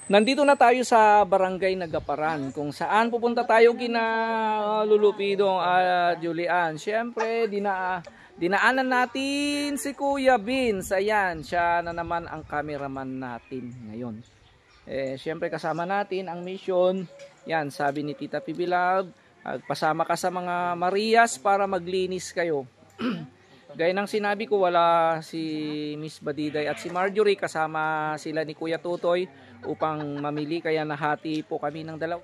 Nandito na tayo sa Barangay Nagaparan kung saan pupunta tayo kina Lulupidong at Julian. Siyempre, dinaanan natin si Kuya Vince. Ayan, siya na naman ang cameraman natin ngayon. Siyempre kasama natin ang mission. Yan, sabi ni Tita Pibilab, pasama ka sa mga Marias para maglinis kayo. Gaya ng sinabi ko, wala si Miss Badiday at si Marjorie, kasama sila ni Kuya Tutoy upang mamili, kaya nahati po kami ng dalaw.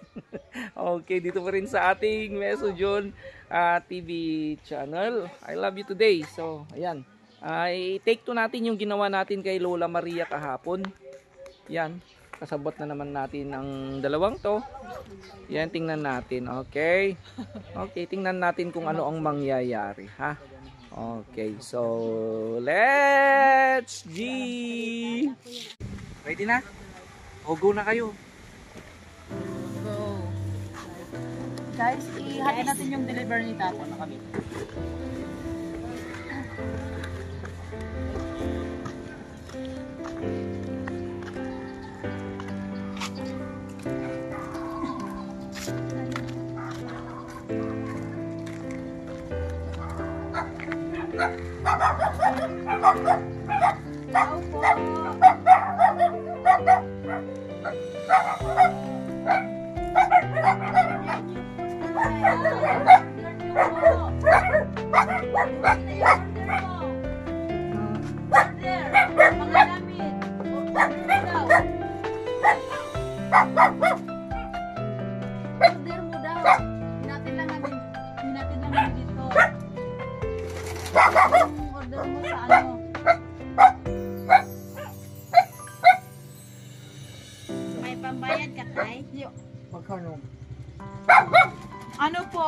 Okay, dito pa rin sa ating Mesojon TV channel. I love you today. So, ayan. I-take to natin yung ginawa natin kay Lola Maria kahapon. Yan. Kasabot na naman natin ang dalawang to. Yan, tingnan natin. Okay. Okay, tingnan natin kung ano ang mangyayari. Ha? Okay, so let's G. Ready na? O go na kayo. Go. Guys, ihatid natin yung deliver ni Tato na kami. Order mo sa ano? May pambayad ka, Tay? Magkano? Ano po,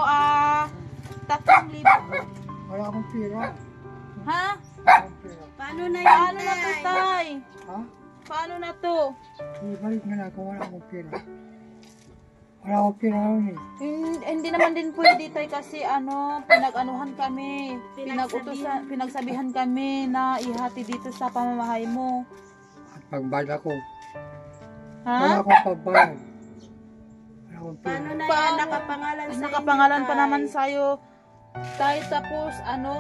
3,000. Wala akong pera. Ha? Wala akong pera. Paano na yan, Paano na to, Tay? Ha? Paano na to? Ibalik na lang kung wala akong pera. Wala akong pera ngayon eh. Hindi naman din pwede, Tay, kasi pinag-anuhan kami. Pinagsabihan kami na ihati dito sa pamamahay mo. At pagbayad ako. Ha? Wala akong pagbayad. Wala akong pera. Paano na yan? Nakapangalan sa Nakapangalan inyo, pa Tay. naman sa'yo. Tay, tapos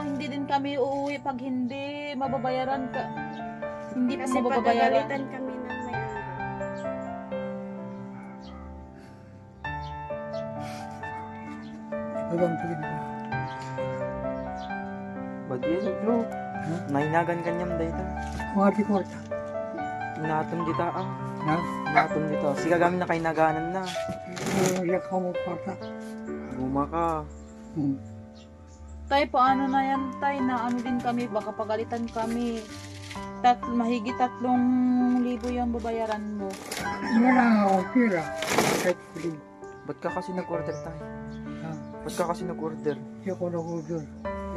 hindi din kami uuwi pag hindi mababayaran ka. Hindi pa Kasi mababayaran. pagagalitan kami ng may-ari. Hanggang tuwid ko. Ba't yan, bro? Nainagan kanyam dito. Mga di kwarta. Inatom dita ang. Na? Inatom dito. Siga gamin na kainaganan na. Iyak ako mo kwarta. Guma ka. Tay, paano na yan, Tay? Na ano din kami, baka pagalitan kami. Mahigit 3,000 yung babayaran mo. Wala akong pera. Kahit pili. Ba't ka kasi nag-order tayo? Ha? Ba't ka kasi nag-order? Hindi ako nag-order.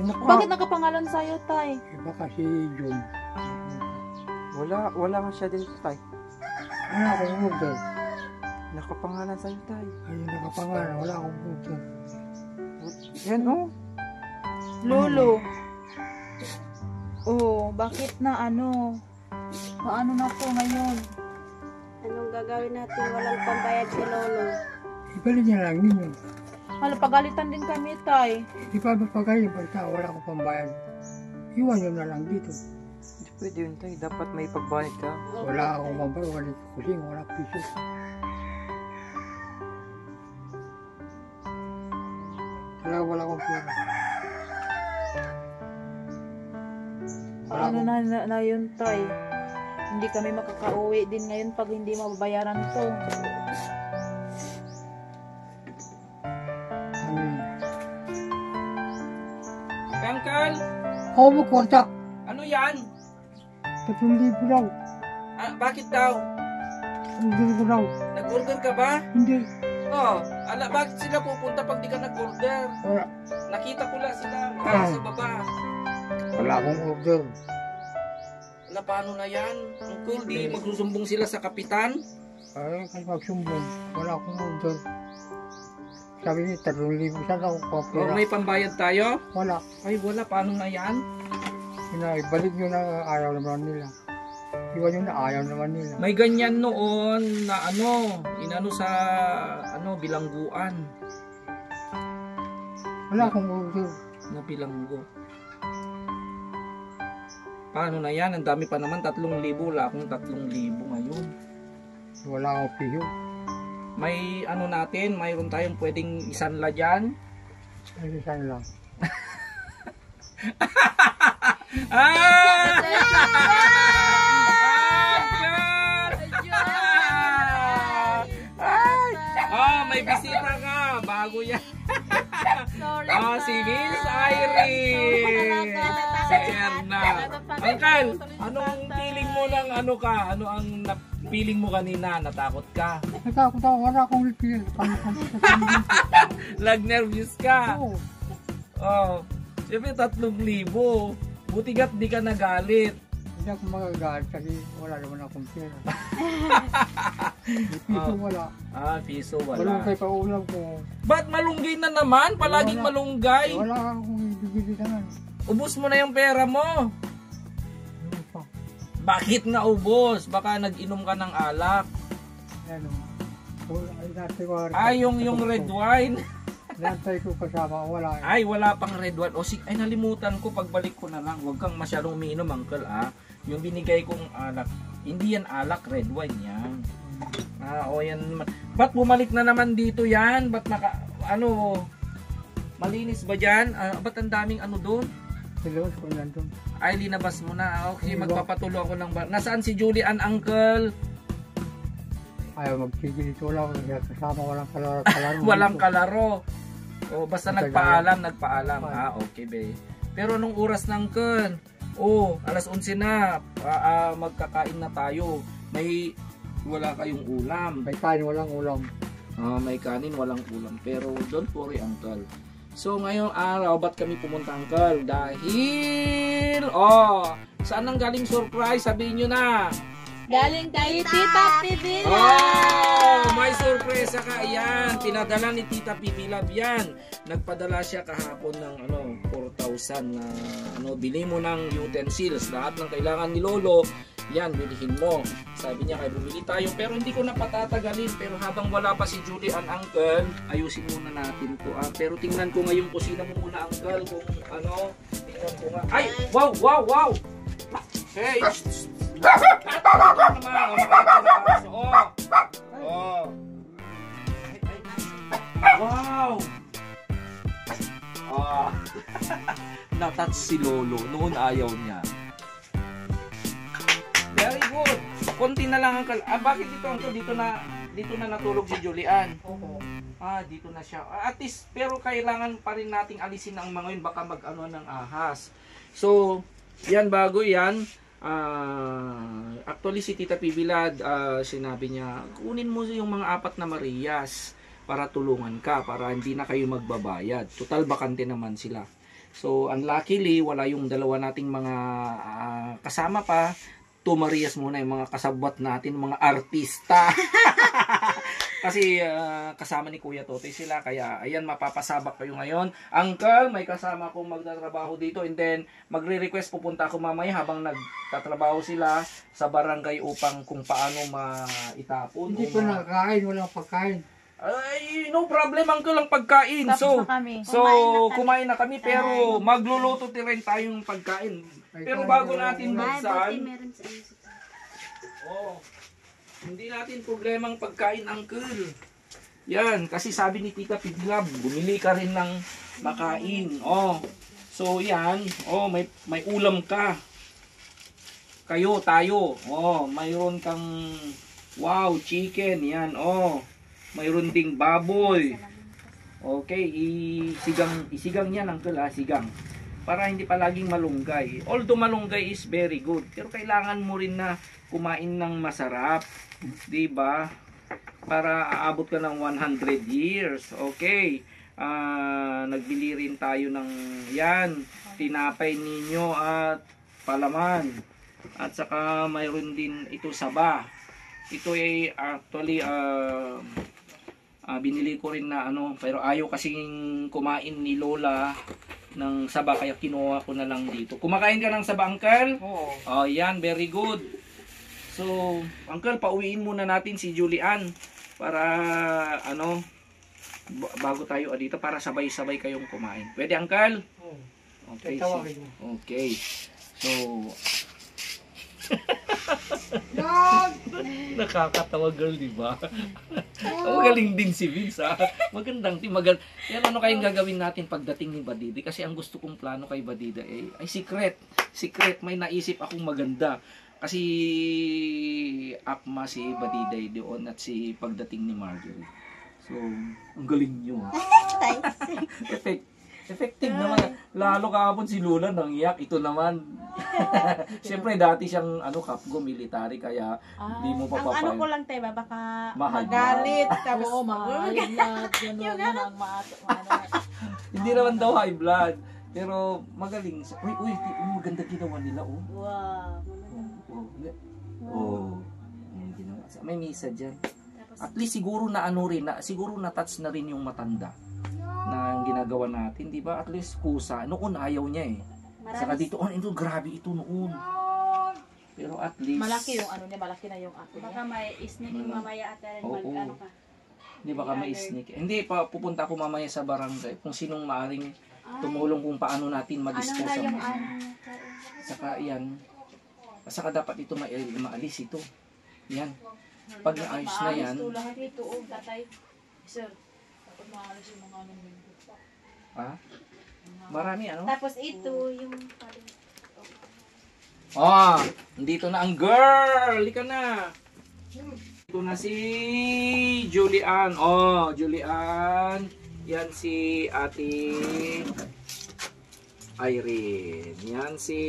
Bakit nakapangalan sa'yo, Tay? Iba kasi John. Wala nga siya din tayo. Wala akong order. Nakapangalan sa'yo tayo. Ayun nakapangalan. Wala akong order. Yan oh. Lolo. Oh, bakit na paano na to ngayon? Anong gagawin natin? Walang pambayad si Lolo. Ibalik niya lang ninyo. Pagalitan din kami, Tay. Di pa mapagayin basta wala akong pambayad. Iwan nyo na lang dito. Hindi pwede yun tayo. Dapat may pagbayad ka. Wala akong pambayad. Wala sa kusing. Wala piso. Wala akong pera. Paano na yun, Tay? Hindi kami makakauwi din ngayon pag hindi mababayaran to. Ano yun? Uncle, Ako mo kwarta. ano yan? 3,000 daw. Bakit daw? Order ko daw. Nag-order ka ba? Hindi. Oh, bakit sila pupunta pag di ka nag-order? Wala. Nakita ko lang sila sa baba. Wala akong order. Wala, paano na yan? Uncle, di magsusumbong sila sa kapitan? Ay, kasi magsumbong. Wala akong order. Sabi niya, 3,000 saan ako O kapira. may pambayad tayo? Wala. Ay, wala, paano na yan? Ibalik nyo na ayaw naman nila. Iwan yun na ayaw naman nila. May ganyan noon na ano, inano sa ano bilangguan Wala akong uso. na bilanggo. Paano na yan? Ang dami pa naman, 3,000. Wala akong 3,000 ngayon. Wala akong piyo. May ano natin, mayroon tayong pwedeng isanla dyan. Ay, saan lang. Ah! May bisita ka. Bago yan. Sorry. Si Miss Irene. Si Erna. Uncle, anong feeling mo ng ano ka? Ano ang feeling mo kanina? Natakot ka? Natakot ako. Wala akong piyo. Nag-nervous ka? Oo. Oh. Siyempre 3,000. Buti gat di ka nagalit. Hindi ako magagalit kasi wala naman akong pera. May piso wala. Piso wala. Malunggay pa ulam ko. Ba't malunggay na naman? Palaging Wala. malunggay. Wala akong ibigay naman. Ubus mo na yung pera mo. Ano pa? Bakit nga ubos? Baka nag-inom ka ng alak. Ano? Ay, nantay ko. Yung red wine. Nantay ko kasama. Wala. Ay, wala pang red wine. Ay, nalimutan ko. Pagbalik ko na lang. Huwag kang masyadong umiinom, uncle, Yung binigay kong alak. Hindi yan alak, red wine yan. Yan. Ba't bumalik na naman dito yan? Ba't malinis ba dyan? Ba't ang daming ano doon? Silos ko nandun. Ay, linabas mo na. Okay, Diba? magpapatulo ako ng Nasaan si Julian, uncle? Ayaw magsigil dito. Wala akong kasama. Walang kalaro. Walang kalaro. Basta Nagpaalam. nagpaalam. Okay, be. Pero nung oras ng uncle, 11 na. Magkakain na tayo. Wala kayong ulam. May kain, walang ulam. May kanin, walang ulam. Pero don't worry, uncle. So, ngayong araw, ba't kami pumunta, uncle? Dahil, saan nang galing surprise? Sabihin nyo na. Galing kay Tita Pibila. May sorpresa ka. Yan, pinadala ni Tita Pibilab yan. Nagpadala siya kahapon ng 4,000 na bili mo ng utensils. Lahat ng kailangan ni Lolo, yan, bilihin mo. Sabi niya, kaya bumili tayo. Pero hindi ko na patatagalin. Pero habang wala pa si Julian, uncle, ayusin muna natin to. Pero tingnan ko ngayong kusina mo muna, uncle, kung tingnan ko nga. Ay, wow. Hey, wow. Natouch si Lolo. Noon ayaw niya. Very good. Konti na lang, uncle. Bakit dito, uncle? Dito na natulog si Julian. Oo. Dito na siya. At least, pero kailangan pa rin nating alisin ang mga yun. Baka mag-ano ng ahas. So, yan, bago yan. Actually, si Tita Pibilad, sinabi niya, kunin mo yung mga 4 na Marias para tulungan ka, para hindi na kayo magbabayad. Total, bakante naman sila. So, unluckily, wala yung dalawa nating mga kasama pa. 2 Marias muna yung mga kasabwat natin, mga artista. Kasi kasama ni Kuya Totoy sila, kaya ayan, mapapasabak kayo ngayon. Uncle, may kasama akong magtatrabaho dito, and then magre-request, pupunta ako mamaya habang nagtatrabaho sila sa barangay upang kung paano maitapon. Hindi ko nakakain. Walang pagkain. Ay, no problem, uncle, ang pagkain. Tapos na kami. Kumain na kami, pero magluluto rin tayong pagkain. Pero bago natin buksan, hindi natin problemang pagkain, uncle. Yan, kasi sabi ni Tita Pibilab, bumili ka rin ng makain. So yan, may ulam ka. Tayo. Mayroon kang chicken, yan. Mayroon ding baboy. Okay, isigang yan, uncle, sigang. Para hindi palaging malunggay. Although malunggay is very good, pero kailangan mo rin na kumain ng masarap, 'di ba? Para aabot ka ng 100 years. Okay. Nagbili rin tayo ng tinapay ninyo at palaman. At saka mayroon din ito saba. Ito ay actually binili ko rin na pero ayaw kasing kumain ni Lola ng saba, kaya kinuha ko na lang dito. Kumakain ka ng saba, uncle? Oo. Yan, very good. So, Uncle, pauwiin muna natin si Julian para ano, bago tayo dito para sabay-sabay kayong kumain. Pwede, Uncle? Okay. Tatawagin mo. Okay. So, nakakatawa girl, di ba? Magaling din si Vince, ha? Magandang team. Yan, ano kayong gagawin natin pagdating ni Badidi? Kasi ang gusto kong plano kay Badida ay secret. Secret. May naisip akong maganda. Kasi akma si Badida doon at si pagdating ni Marjorie. So, ang galing nyo. Effective naman. Lalo kahapon si Lula nangiyak. Ito naman. Siyempre dati siyang kapgo military kaya hindi mo Ang ano ko papapay. lang, Teba, baka Mahal. magalit. Tapos, Oo, mahal blood. Ganun na ang Hindi naman daw high blood. Pero magaling. Uy, maganda ginawa nila, oh. wow. Oh. Ginawa. May misa dyan. At least siguro na siguro na touch na rin yung matanda na ang ginagawa natin, di ba? At least kusa. Noon ayaw niya eh. Saka dito, ito, grabe ito noon. Pero at least... Malaki yung ano niya, malaki na yung ako Baka niya. may isnik yung mamaya at Oo. ano ka. Hindi baka may sneak. Hindi pa pupunta ako mamaya sa barangay kung sinong maaring tumulong kung paano natin Ano ma-dispose na ang yung mga. Saka yan. Saka dapat ito maalis ito. Yan. Pag naayos na yan. Ito lahat ito, tatay. Sir, dapat maalis yung mga anong linggo. Ha? Marami ano? Tapos ito, yung... Nandito na ang girl. Halika na. Ito na si Julian. Julian. Yan si Ate Irene. Yan si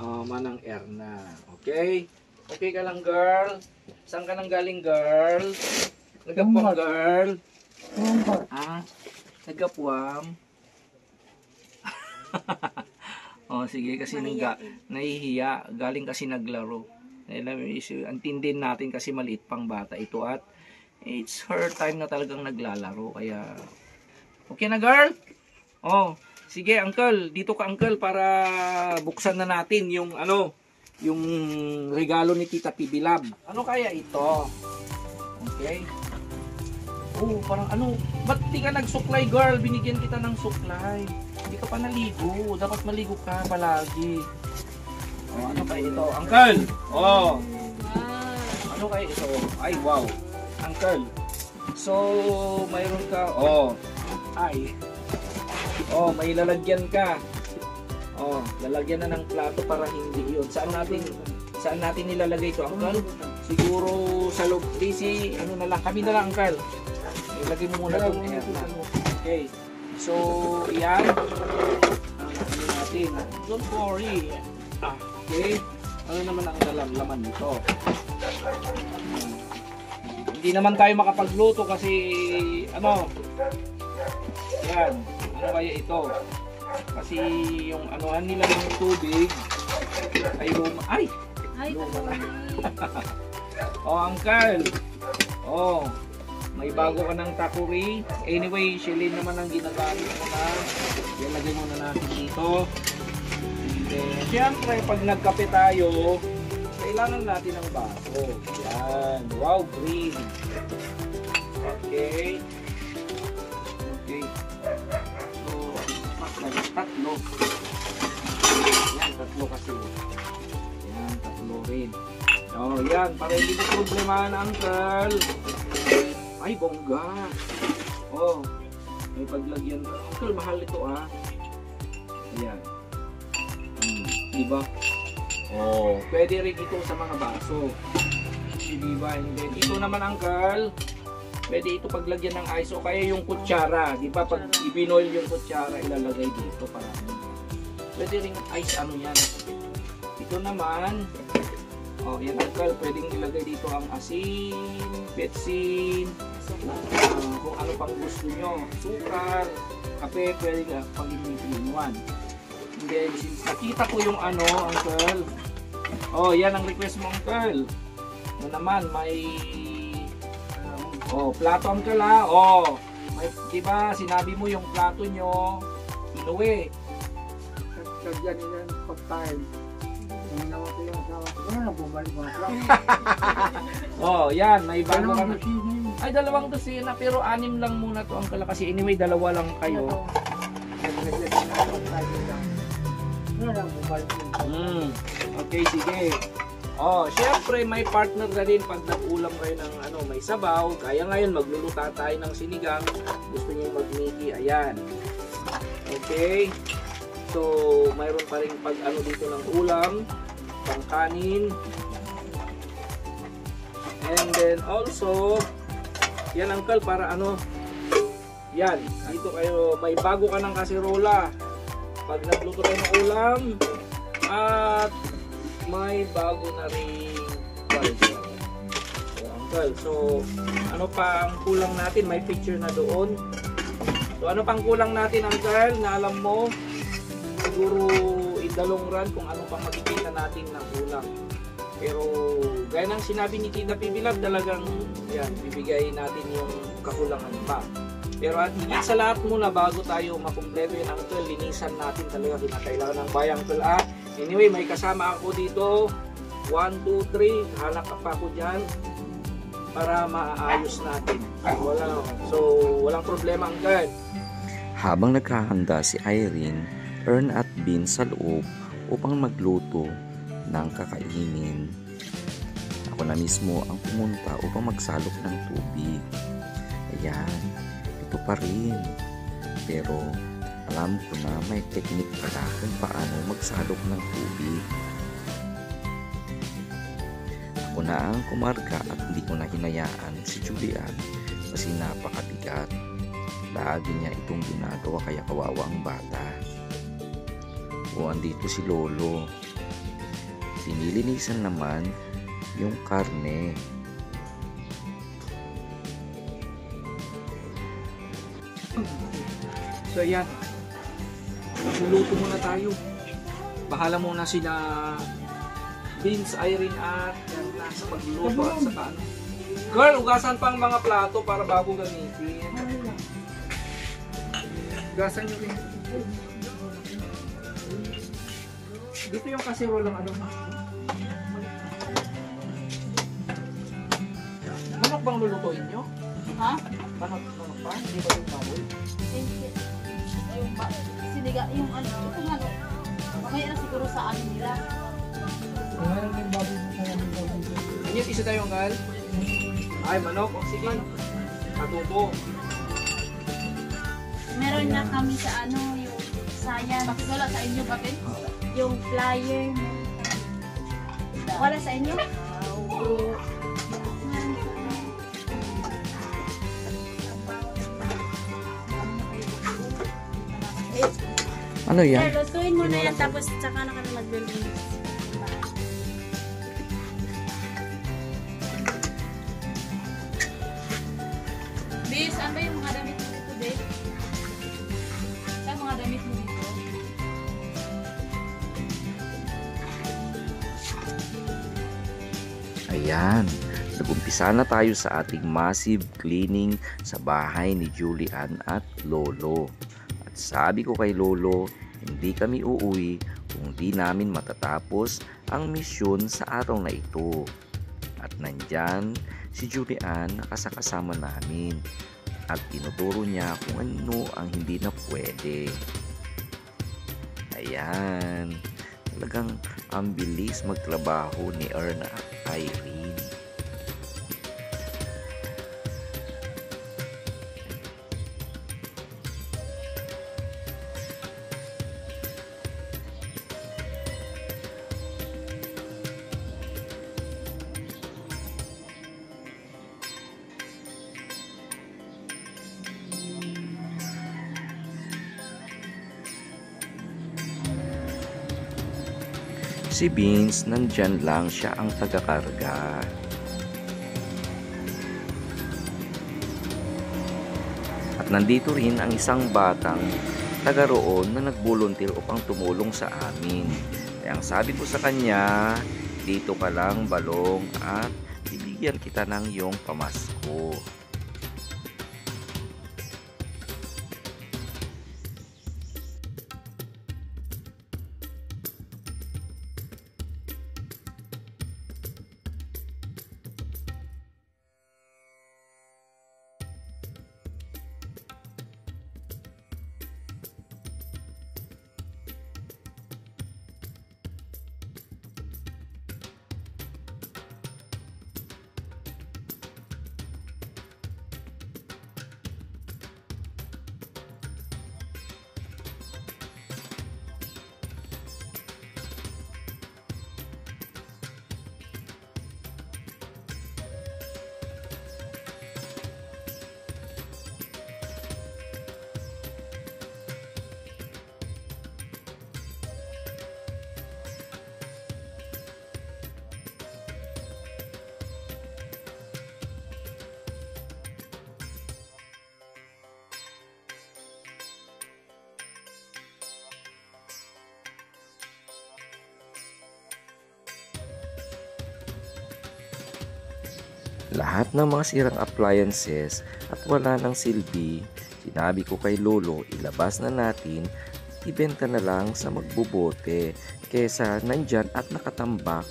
Manang Erna. Okay? Okay ka lang, girl? Saan ka nang galing, girl? Nagapwam, girl? Nagapwam? Sige, kasi nahihiya. Galing kasi naglaro. Antindin natin kasi maliit pang bata ito at it's her time na talagang naglalaro. Kaya, okay na, girl? Sige, uncle. Dito ka, uncle, para buksan na natin yung yung regalo ni Tita Pibilab. Ano kaya ito? Okay. Parang ba't di ka nagsuklay, girl? Binigyan kita ng suklay. Hindi ka pa naligo. Dapat maligo ka palagi. Ano kaya ito? Uncle! Ano kaya ito? Ay, wow. Uncle. So, mayroon ka. May lalagyan ka. Lalagyan na ng plato para hindi yun. Saan natin nilalagay ito, uncle? Siguro sa loob. Kami na lang, uncle. Ilagay mo muna doon. Okay. So, yan. Natin. Don't worry. Okay. Ano naman ang laman nito? Hindi naman tayo makapagluto kasi yan. Ano kaya ito? Kasi yung nila ng tubig ay luma. Ay, luma. Uncle. May bago ka ng takuri. Anyway, shilin naman ang ginagamit mo na. Yan, lagay muna natin dito. Siyempre, pag nagkape tayo, kailangan natin ng baso. Yan. Wow, green. Okay. So, tatlo. Yan, tatlo kasi. Yan, tatlo rin. Yan. Para hindi mo problemahan, uncle. Ay, bongga. May paglagyan. Uncle, mahal ito, Ayan. Diba? Pwede rin ito sa mga baso. Diba? And then, ito naman, uncle, pwede ito paglagyan ng ice o kaya yung kutsara. Diba? Pag ibinoil yung kutsara, ilalagay dito para pwede ring ice yan. Ito naman, yan, uncle, pwedeng ilagay dito ang asin, betsin, kung ano pang gusto nyo. Sukar, kape, pwede nga pag-in-in-in-one. And then, since nakita ko yung uncle. Yan ang request mo, uncle. Naman, may plato, uncle, may, diba, sinabi mo yung plato nyo, inuwi. Lagyan nila ng pagkain. Kung naman yung asawa ko, wala na bumalik mga plak. Oh, yan, may bago Dalawang kami. kusina yun. Ay, 2 dosina, pero 6 lang muna to ang kasi anyway, 2 lang kayo. Naglag na ako tayo lang. Wala na bumalik yun. Okay, sige. Oh, syempre may partner na rin pag nag-ulam kayo ng may sabaw. Kaya ngayon magluluto tayo ng sinigang. Gusto niyo mag-miki, ayan. Okay. So, mayroon pa rin pag dito ng ulam, pang kanin. And then also, yan uncle para yan, dito kayo may bago ka ng kasirola. Pag nagluto kayo ng ulam at may bago na rin burger. So, uncle, so ano pa ang kulang natin? May picture na doon. So ano pang kulang natin, uncle, na alam mo? Siguro in the long run kung ano pang makikita natin na kulang. Pero gaya ng sinabi ni Tita Pibilab, talagang yan, bibigay natin yung kakulangan pa. Pero at higit sa lahat muna, bago tayo makumpleto yun, uncle, linisan natin talaga kinakailangan ng bayan, uncle. Anyway, may kasama ako dito. 1, 2, 3. Halak pa ako dyan para maaayos natin. Walang problema, uncle. Habang naghahanda si Irene, Ern at Bin sa loob upang magluto ng kakainin, ako na mismo ang pumunta upang magsalok ng tubig. Ayan, ito pa rin. Pero alam ko na may technique pala kung paano magsalok ng tubig. Ako na ang kumarga at hindi ko na hinayaan si Julian kasi napakabigat. Lagi niya itong ginagawa kaya kawawa ang bata. O andito si Lolo. Pinilinisan naman yung karne. So yan, luluto muna tayo. Bahala muna sila Vince, Irene at sa pagluluto at sa paano. Girl, ugasan pang mga plato para bago gamitin. Ugasan nyo rin. Dito yung kasirolang manok bang lulutuin nyo? Ha? Manok pa? Hindi ba yung baboy? Siniga, yung mamaya na siguro sa amin nila. Wala na yung baboy mo kaya ng baboy. Yung isa tayong gal? Ay, manok. O sige. Adobo. Meron na kami sa yung science, Bakit wala sa inyo, bakit? yung flyer. Wala sa inyo? Ano yan? Pero lutuin mo na yan tapos tsaka na kami maglilinis. Bis, saan ba yung mga damit mo dito, babe? Saan mga damit mo dito? Ayan, nag-umpisa na tayo sa ating massive cleaning sa bahay ni Julian at Lolo. At sabi ko kay Lolo, hindi kami uuwi kung di namin matatapos ang misyon sa araw na ito. At nandyan si Julian na kasama namin at tinuturo niya kung ano ang hindi na pwede. Ayan, talagang ang bilis magtrabaho ni Erna at Irene. Si Vince, nandyan lang siya ang tagakarga. At nandito rin ang isang batang taga roon na nag-volunteer upang tumulong sa amin. Kaya ang sabi ko sa kanya, dito ka lang balong at bibigyan kita ng iyong pamasko. lahat ng mga sirang appliances at wala ng silbi, sinabi ko kay Lolo ilabas na natin, ibenta na lang sa magbubote kesa nandyan at nakatambak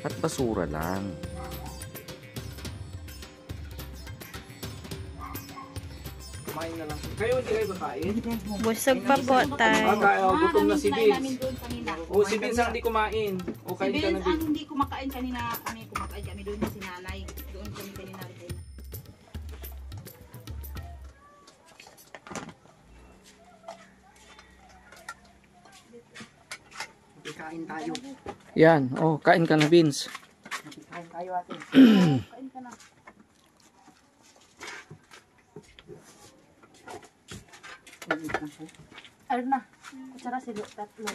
at basura lang. Kumain na lang. Kayo hindi kayo kakain? Busog pa po tayo. Gutom na si namin Vince. doon kanina. O si Vince ang hindi kumain. O Si kain ka na Vince ang din. hindi kumakain kanina. Kami kumakain kami doon si nanay. Doon kami kanina rin. Yan. Oh, kain ka na Vince. Kain ka na. Ayun na. Kutsara silo. Tatlo.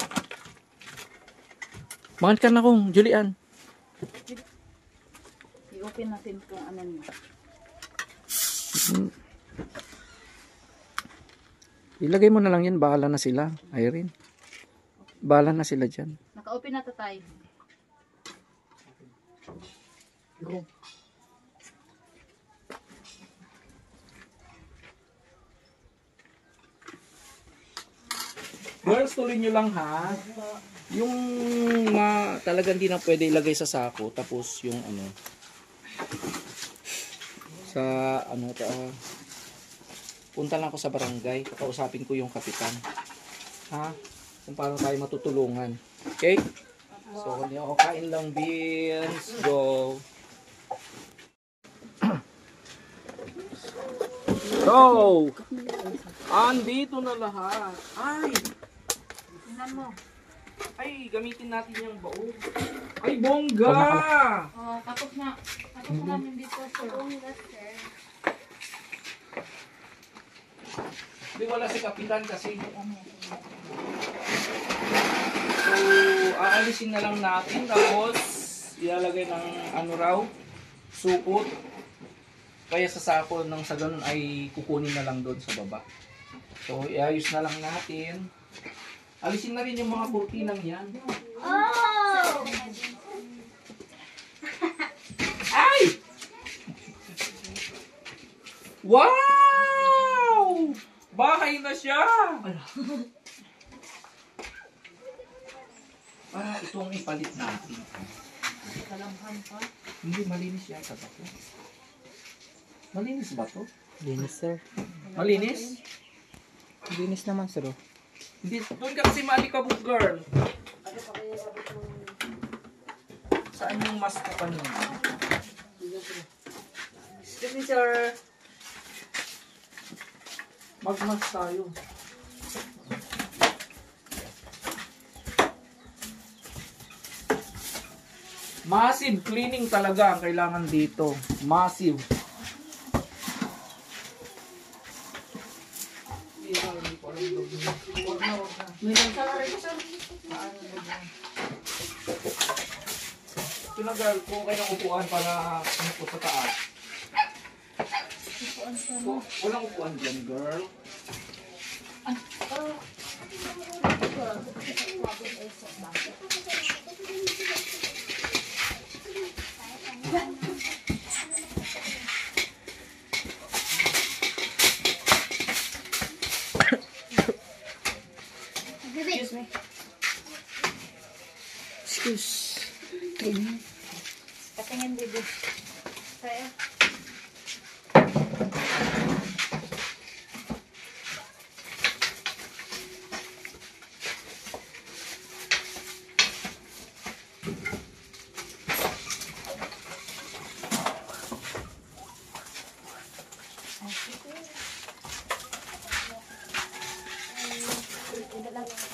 Bakit ka na kung Julian? I-open natin kung ano niya. Ilagay mo na lang yan. Bahala na sila. Irene. Bahala na sila dyan. Naka-open na to tayo. Girls, tuloy nyo lang ha. Yung talagang di na pwede ilagay sa sako. Tapos yung ano. Sa ano. Punta lang ako sa barangay. Kakausapin ko yung kapitan. Ha? Kung paano tayo matutulungan. Okay? So, hindi ako kain lang, Beans. Go. So, andito na lahat. Ay! Tingnan mo. Ay, gamitin natin yung baon. Ay, bongga! Oh, tapos na. Tapos namin dito sir. Di wala si kapitan kasi. So, aalisin na lang natin. Tapos, ilalagay ng ano raw, supot. Kaya sa sako ng sa ganun ay kukunin na lang doon sa baba. So, iayos na lang natin. Alisin na rin yung mga kurtinang yan. Oh! Ay! Wow! Bahay na siya! Itong ipalit natin. Kalamhan pa. Hindi, malinis yata ba ito? Malinis ba ito? Linis, sir. Malinis? Linis naman, sir. Hindi, doon ka kasi maalikabok, girl. Saan yung mask ko kanina? Excuse me, sir. Mag-mask tayo. Massive cleaning talaga ang kailangan dito. Massive. Tinagal ko kayo ng upuan para umupo sa taas. Walang upuan dyan, girl. Excuse. Patingin, baby. Kaya.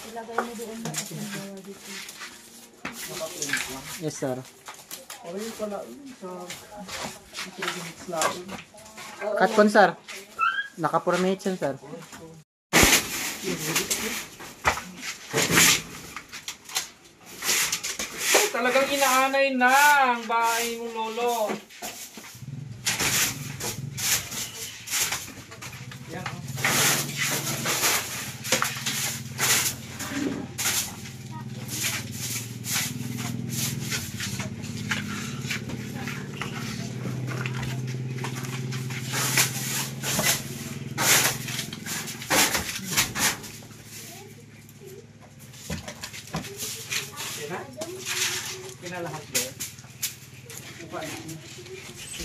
Ilagay mo doon na kasi bawa dito. Yes, sir. Cut kon, sir. Naka-formate yan, sir. Talagang inaanay na ang bahay mo, lolo. Yan, oh.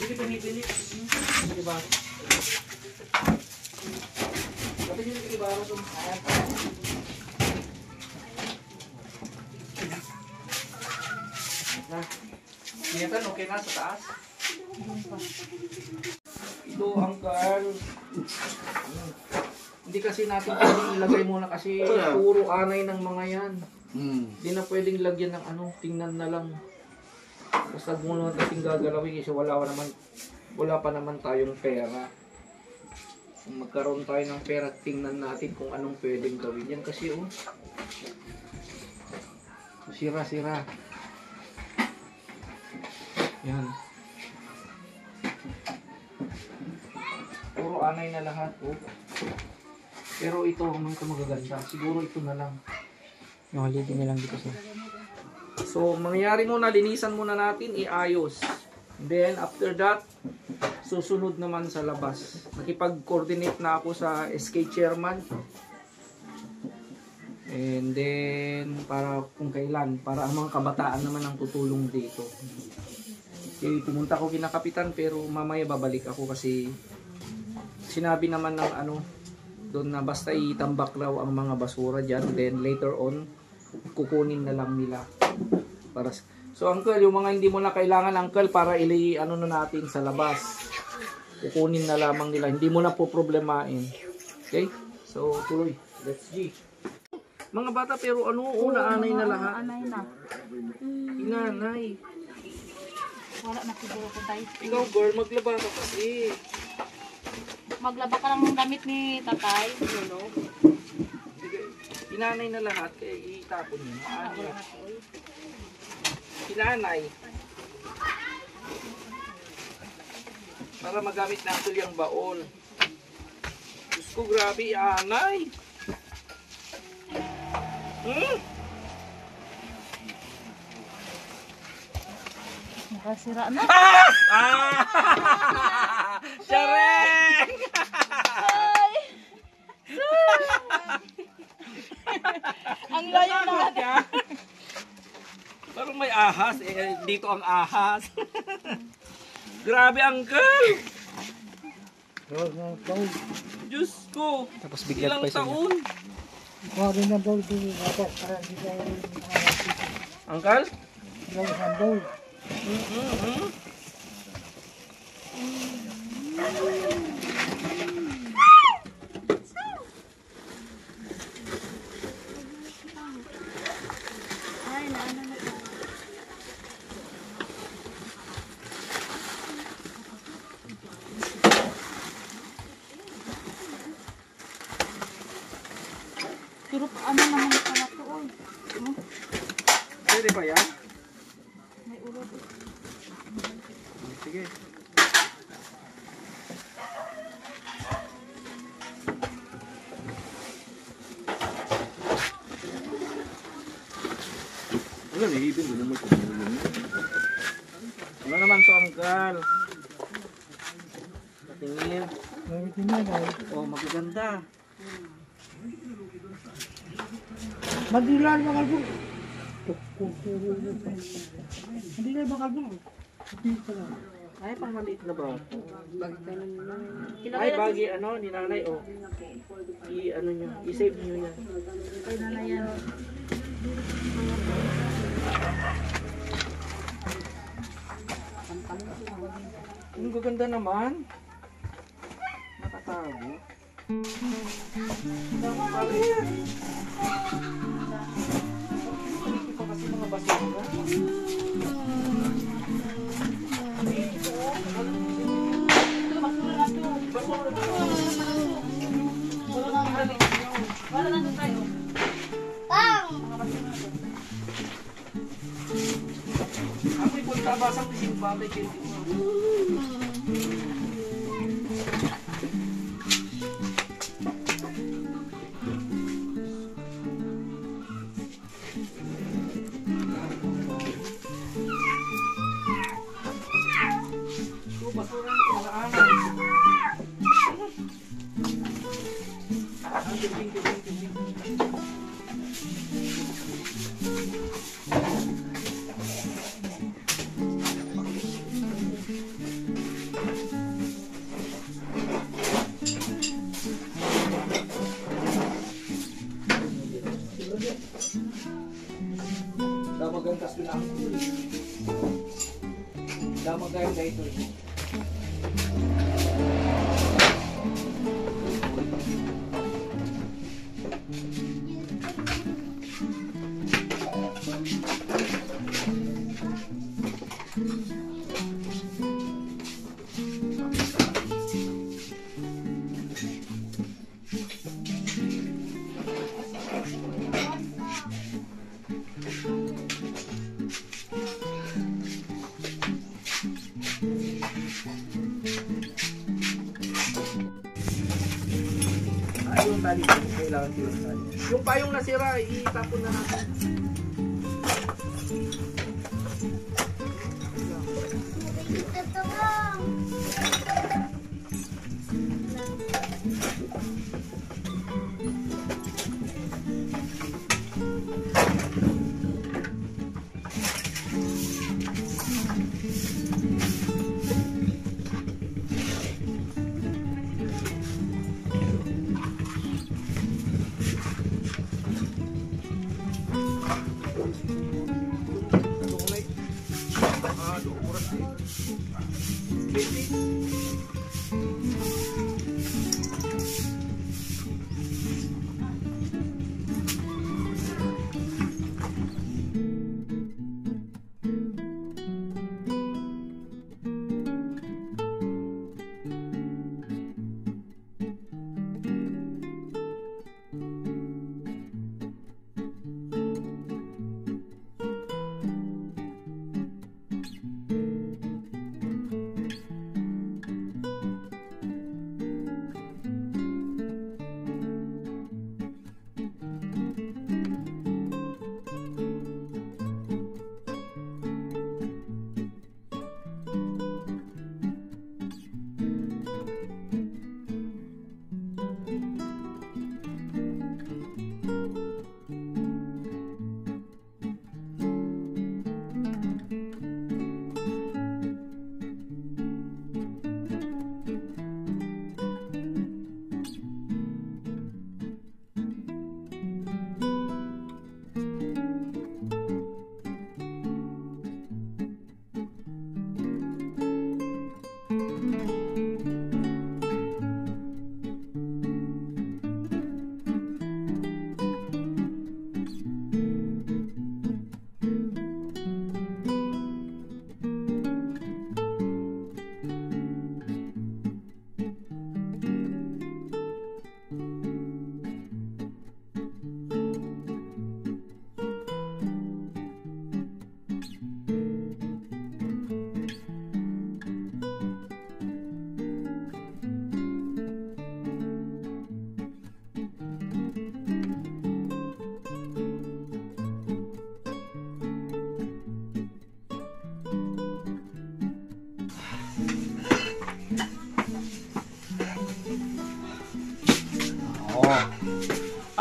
Bili. Diba? Kapit yung ibaro itong ayan. Niyatan, okay na sa taas? Ito, Uncle. Hindi kasi natin pwedeng ilagay muna kasi puro anay ng mga yan. Hindi na pwedeng lagyan ng ano, tingnan na lang. Basta muna natin gagalawin kasi wala pa naman tayong pera. Kung magkaroon tayo ng pera, tingnan natin kung anong pwedeng gawin. Yan kasi sira-sira. Yan. Puro anay na lahat. Pero ito, magaganda. Siguro ito na lang. Yung haligi na lang dito sa... So, mangyayari muna, linisan muna natin, iayos. And then, after that, susunod naman sa labas. Nakipag-coordinate na ako sa SK chairman. And then, para kung kailan, para ang mga kabataan naman ang tutulong dito. Okay, pumunta ko kina Kapitan, pero mamaya babalik ako kasi sinabi naman ng doon na basta itambak raw ang mga basura dyan. Then, later on, kukunin na lang nila. So uncle, yung mga hindi mo na kailangan uncle para na natin sa labas. Kukunin na lamang nila, hindi mo na po problemain. Okay? So tuloy, let's G. Mga bata pero anay na lahat. Anay na. Inanay. Wala na siguro ko tayo. Ikaw girl, maglaba ka kasi. Maglaba ka lang ng damit ni tatay. Inanay na lahat, kaya itapon nyo. Inanay. Para magamit na ito yung baon. Diyos ko, grabe, anay. Nakasira na. Shareng! Ang layo naman. Parang may ahas. Dito ang ahas. Grabe, uncle. Diyos ko. Tapos bigyan Ilang pa isa niya. taon? Wala na daw din ako para di tayo Uncle? isang daw. Pero ano naman pala to, oy. Pwede ba yan? May ulo dito. Sige. Wala, nahihibin mo naman tumulong. Ano naman to, uncle? Patingin. Gamitin niya daw. Oh, magaganda. Madilan bakal po. Madilan bakal po. Ay, pang maliit na ba? Ilagay Ay, natin. bagi ni nanay, oh. Nyo, i-save nyo yan. Ay, nanayan. Ang gaganda naman. Nakatago. Hindi pa kasi mga basura. Wala na doon tayo. Amoy punta basang pising babay kayo. Basura yung pinakaanan. Ang tubing. Maganda ito. Yung tali, kailangan yung tali. Yung payong nasira, itapon na natin.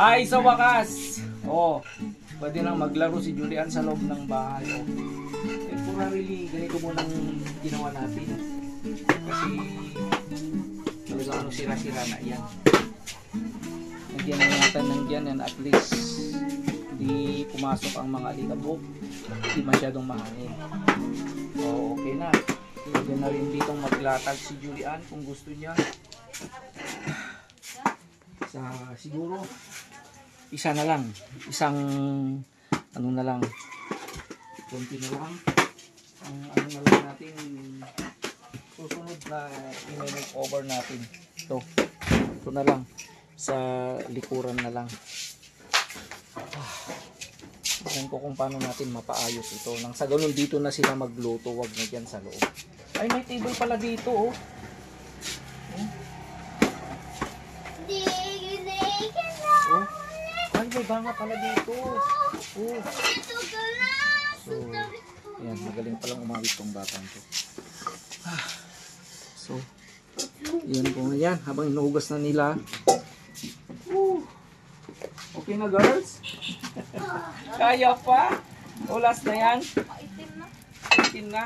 Ay, sa wakas. Pwede nang maglaro si Julian sa loob ng bahay. Temporarily, ganito munang ginawa natin. Kasi talagang sira-sira na yan. Nagyan na natin ng yan and at least hindi pumasok ang mga alikabok. Hindi masyadong mahangin. Okay na. Pwede na rin ditong maglatag si Julian kung gusto niya. Siguro isa na lang, isang ano na lang, konti na lang ang ano na lang natin susunod na i-make over natin ito na lang sa likuran na lang. Tignan ko kung paano natin mapaayos ito nang sa ganun dito na sila magluto, wag na dyan sa loob. Ay, may table pala dito may banga pala dito. So, ayan, magaling palang umawit tong batang to. So, yan po yan. Habang inuugas na nila. Okay na, girls? Kaya pa? Last na yan? Itim na?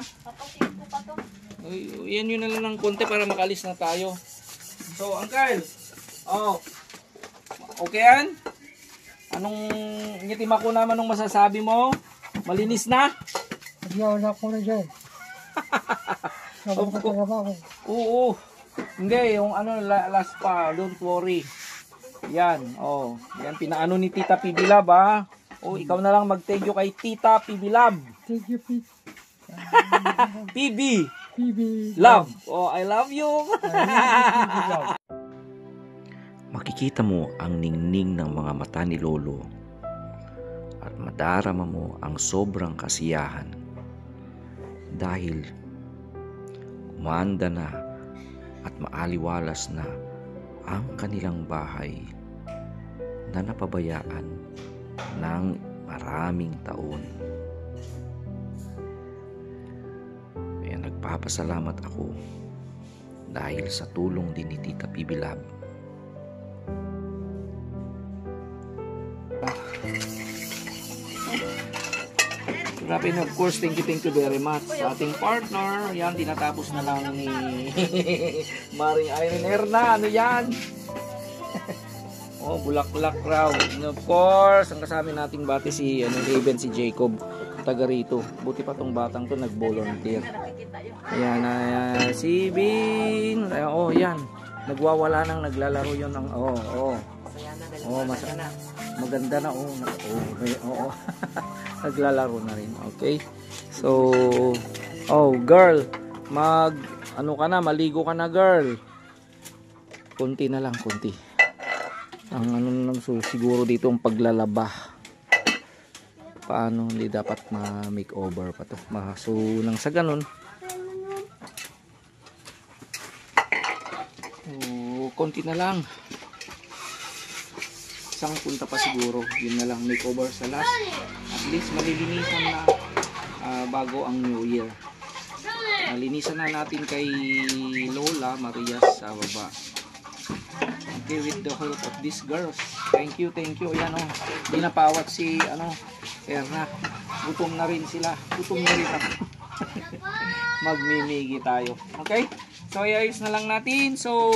Yan yun na lang ng konti para makalis na tayo. So, Uncle. Okay yan? Anong ngitima ko naman nung masasabi mo? Malinis na? Wala ko na dyan. Sabang Of ka trabaho. Oo. Hindi, yung ano, last pa, don't worry. Yan, oh. Yan, pinaano ni Tita PB Lab, ha. Oh, ikaw na lang mag-thank you kay Tita PB Lab. Thank you, Pete. PB PB. Love. Oh, I love you. Makikita mo ang ningning ng mga mata ni Lolo at madarama mo ang sobrang kasiyahan dahil umanda na at maaliwalas na ang kanilang bahay na napabayaan ng maraming taon. Kaya nagpapasalamat ako dahil sa tulong din ni Tita PB Lab. Grabe, of course, thank you very much sa ating partner. Yan, tinatapos na lang ni Maring Irene Erna. Ano yan? Oh, bulak-bulak crowd. And of course, ang kasama nating bati si Raven, si Jacob, taga rito. Buti pa tong batang to nag-volunteer. Ayan, si Bing. Oh, yan. Nagwawala nang naglalaro yun ng maganda na naglalaro na rin. Okay, so girl, maligo ka na, girl. Kunti na lang, kunti ang siguro dito ang paglalaba. Paano, hindi dapat ma-makeover pa to. So nang sa ganun, konti na lang. Isang punta pa siguro. Yun na lang, makeover sa last. At least malilinisan na bago ang New Year. Malinisan na natin kay Lola Marias sa baba. Okay, with the help of these girls. Thank you. Ayan, hindi napawat si Erna. Gutom na rin sila. Gutom na rin ako. Magmimigi tayo. Okay? So, iayos na lang natin. So,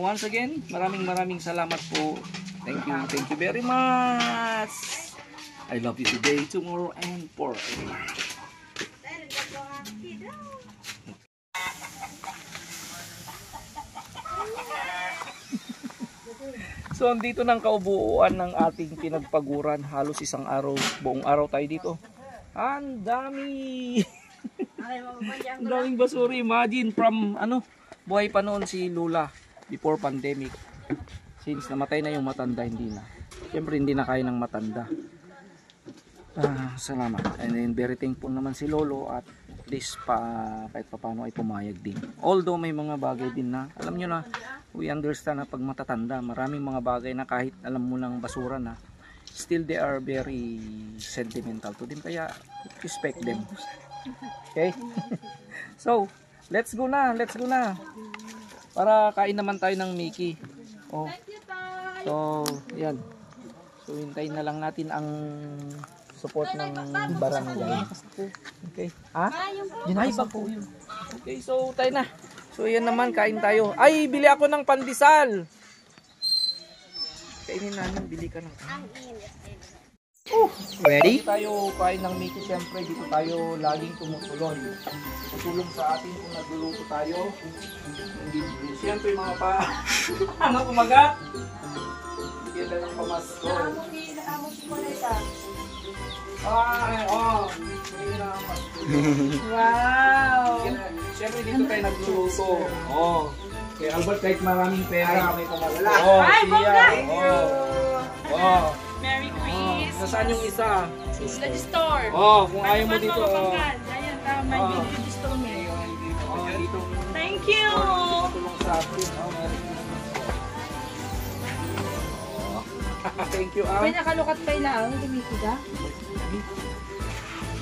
once again, maraming salamat po. Thank you very much. I love you today, tomorrow, and forever. So, andito ng kaubuuan ng ating pinagpaguran. Halos isang araw, buong araw tayo dito. Ang dami! Ang daming basura. Imagine from buhay pa noon si Lola before pandemic. Since namatay na yung matanda, hindi na. Siyempre hindi na kaya ng matanda. Salamat. And then very thankful naman si Lolo at least kahit paano ay pumayag din. Although may mga bagay din na, alam nyo na, we understand na pag matatanda, maraming mga bagay na kahit alam mo ng basura na, still they are very sentimental to them. Kaya respect them. Okay? So, let's go na. Para kain naman tayo ng Mickey. Oh. So, yan. So, hintayin na lang natin ang support ng barangay. Okay. Ay, po yun. Okay, so tayo na. So, yan naman, kain tayo. Ay, bili ako ng pandesal. Kainin namin, bili ka ng. Ready? Hindi tayo kain ng Mickey, siyempre dito tayo laging tumutulong. Tutulong sa atin kung nagluluto tayo. Siyempre mga mga kumagat. Bigyan tayo ng pamasko. Wow! Siyempre dito tayo nagluluto. Kaya Albert, kahit maraming pera, may pamawala. Ay, Merry Christmas! Nasaan yung isa? Sa store. Kung ayaw mo dito. Ayan, tama yung store niya. Dito. Thank you! Tulong sa atin. Thank you, May nakalukat pa ilang, Dumitiga.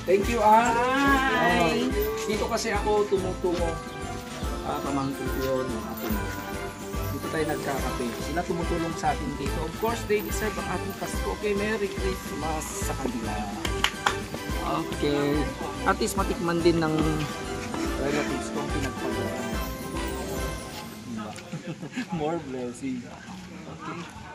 Thank you, Bye! Dito kasi ako tumutungo. Pamangkin ko yun. Dito tayo nagkakape. Sila tumutulong sa atin dito. Of course, they deserve ang ating Pasko. Okay, Merry Christmas sa kanila. Okay. At least matikman din ng relatives kong pinagpagawa. More blessing. Okay.